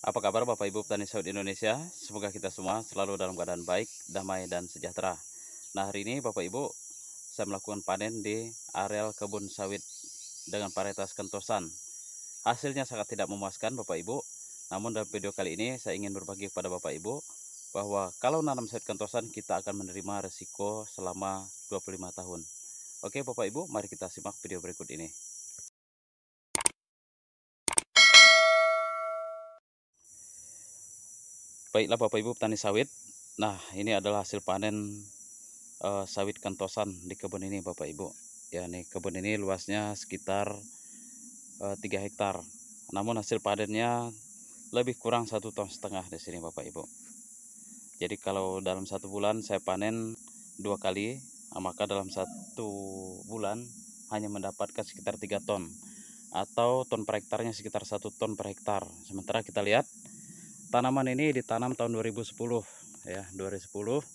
Apa kabar Bapak Ibu petani sawit Indonesia? Semoga kita semua selalu dalam keadaan baik, damai, dan sejahtera. Nah, hari ini Bapak Ibu, saya melakukan panen di areal kebun sawit dengan varietas kentosan. Hasilnya sangat tidak memuaskan Bapak Ibu. Namun dalam video kali ini saya ingin berbagi kepada Bapak Ibu bahwa kalau nanam sawit kentosan kita akan menerima resiko selama 25 tahun. Oke Bapak Ibu, mari kita simak video berikut ini. Baiklah Bapak Ibu petani sawit. Nah, ini adalah hasil panen sawit kentosan di kebun ini Bapak Ibu. Ya, nih kebun ini luasnya sekitar 3 hektar. Namun hasil panennya lebih kurang 1,5 ton di sini Bapak Ibu. Jadi kalau dalam 1 bulan saya panen 2 kali, maka dalam 1 bulan hanya mendapatkan sekitar 3 ton atau ton per hektarnya sekitar 1 ton per hektar. Sementara kita lihat tanaman ini ditanam tahun 2010 ya, 2010.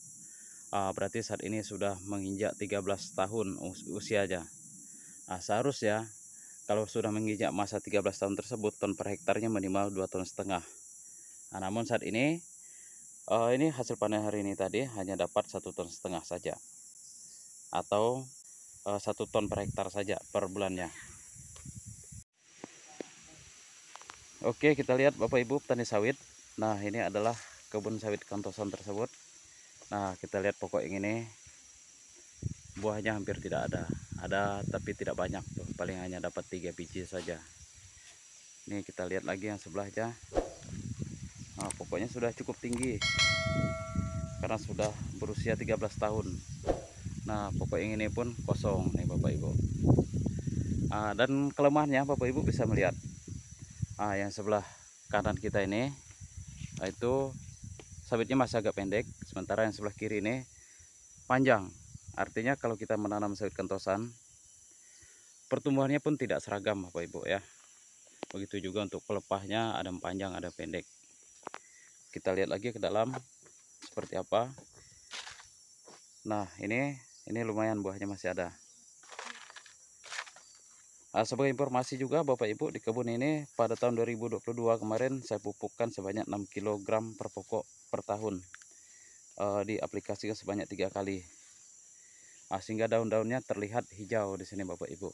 Berarti saat ini sudah menginjak 13 tahun usianya. Seharusnya kalau sudah menginjak masa 13 tahun tersebut, ton per hektarnya minimal 2,5 ton. Namun saat ini hasil panen hari ini tadi hanya dapat 1,5 ton saja, atau 1 ton per hektar saja per bulannya. Oke, kita lihat Bapak Ibu petani sawit. Nah, ini adalah kebun sawit kentosan tersebut. Nah, kita lihat pokok yang ini buahnya hampir tidak ada tapi tidak banyak tuh, paling hanya dapat 3 biji saja. Ini kita lihat lagi yang sebelahnya. Pokoknya sudah cukup tinggi karena sudah berusia 13 tahun. Nah, pokok yang ini pun kosong nih Bapak Ibu. Dan kelemahannya Bapak Ibu bisa melihat yang sebelah kanan kita ini, itu sawitnya masih agak pendek, sementara yang sebelah kiri ini panjang. Artinya kalau kita menanam sawit kentosan, pertumbuhannya pun tidak seragam Bapak Ibu ya. Begitu juga untuk pelepahnya, ada yang panjang, ada yang pendek. Kita lihat lagi ke dalam seperti apa. Nah, ini lumayan buahnya masih ada. Sebagai informasi juga Bapak Ibu, di kebun ini pada tahun 2022 kemarin saya pupukkan sebanyak 6 kg per pokok per tahun. Diaplikasikan sebanyak 3 kali. Sehingga daun-daunnya terlihat hijau di sini Bapak Ibu.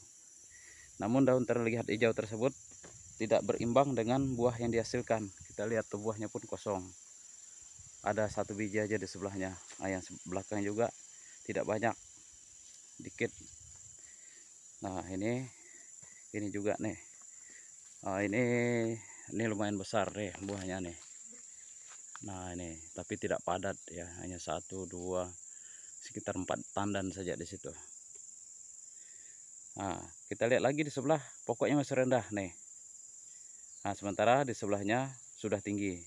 Namun daun terlihat hijau tersebut tidak berimbang dengan buah yang dihasilkan. Kita lihat tuh buahnya pun kosong. Ada 1 biji aja di sebelahnya. Yang belakang juga tidak banyak, dikit. Nah, ini juga nih. Ini lumayan besar deh buahnya nih. Nah, ini tapi tidak padat ya, hanya 1, 2, sekitar 4 tandan saja di situ. Nah, kita lihat lagi di sebelah, pokoknya masih rendah nih. Nah, sementara di sebelahnya sudah tinggi.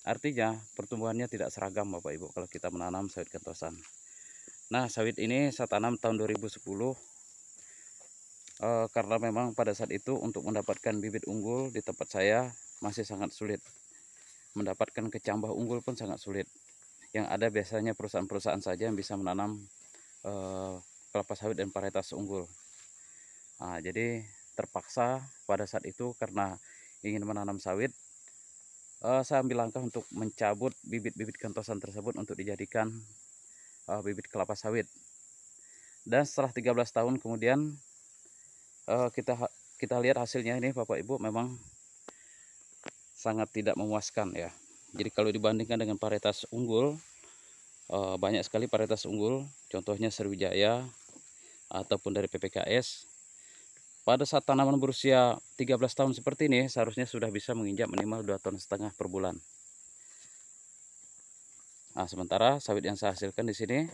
Artinya pertumbuhannya tidak seragam Bapak Ibu kalau kita menanam sawit kentosan. Nah, sawit ini saya tanam tahun 2010. Karena memang pada saat itu untuk mendapatkan bibit unggul di tempat saya masih sangat sulit. Mendapatkan kecambah unggul pun sangat sulit. Yang ada biasanya perusahaan-perusahaan saja yang bisa menanam kelapa sawit dan varietas unggul. Jadi terpaksa pada saat itu karena ingin menanam sawit, saya ambil langkah untuk mencabut bibit-bibit kentosan tersebut untuk dijadikan bibit kelapa sawit. Dan setelah 13 tahun kemudian kita lihat hasilnya ini Bapak Ibu, memang sangat tidak memuaskan ya. Jadi kalau dibandingkan dengan varietas unggul, banyak sekali varietas unggul, contohnya Sriwijaya ataupun dari PPKS. Pada saat tanaman berusia 13 tahun seperti ini, seharusnya sudah bisa menginjak minimal 2,5 ton per bulan. Sementara sawit yang saya hasilkan di sini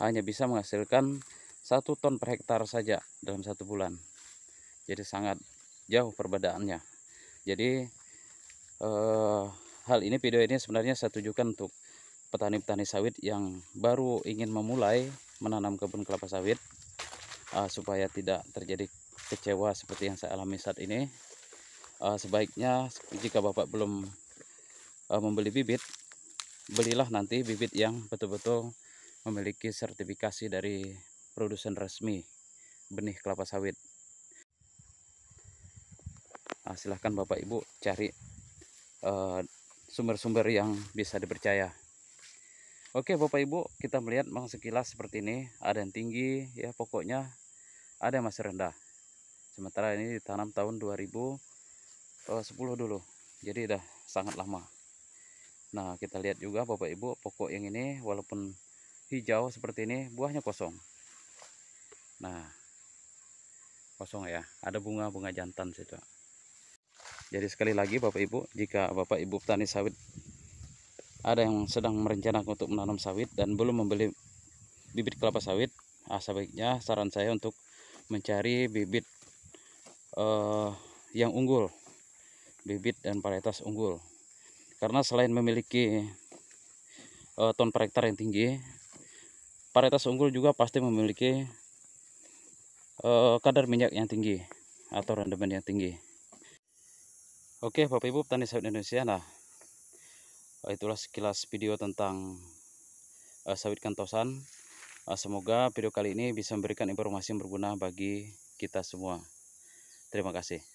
hanya bisa menghasilkan 1 ton per hektar saja dalam 1 bulan. Jadi sangat jauh perbedaannya. Jadi hal ini, video ini sebenarnya saya tujukan untuk petani-petani sawit yang baru ingin memulai menanam kebun kelapa sawit, supaya tidak terjadi kecewa seperti yang saya alami saat ini. Sebaiknya jika Bapak belum membeli bibit, belilah nanti bibit yang betul-betul memiliki sertifikasi dari produsen resmi benih kelapa sawit. Silahkan Bapak Ibu cari sumber-sumber yang bisa dipercaya. Oke Bapak Ibu, kita melihat memang sekilas seperti ini, ada yang tinggi ya, pokoknya ada yang masih rendah. Sementara ini ditanam tahun 2010 dulu, jadi udah sangat lama. Nah, kita lihat juga Bapak Ibu, pokok yang ini walaupun hijau seperti ini, buahnya kosong. Nah, kosong ya, ada bunga-bunga jantan situ. Jadi sekali lagi Bapak Ibu, jika Bapak Ibu petani sawit ada yang sedang merencanakan untuk menanam sawit dan belum membeli bibit kelapa sawit, sebaiknya saran saya untuk mencari bibit yang unggul, bibit dan varietas unggul. Karena selain memiliki ton per hektar yang tinggi, varietas unggul juga pasti memiliki kadar minyak yang tinggi atau rendemen yang tinggi. Oke Bapak Ibu petani sawit Indonesia, nah itulah sekilas video tentang sawit kantosan. Semoga video kali ini bisa memberikan informasi yang berguna bagi kita semua. Terima kasih.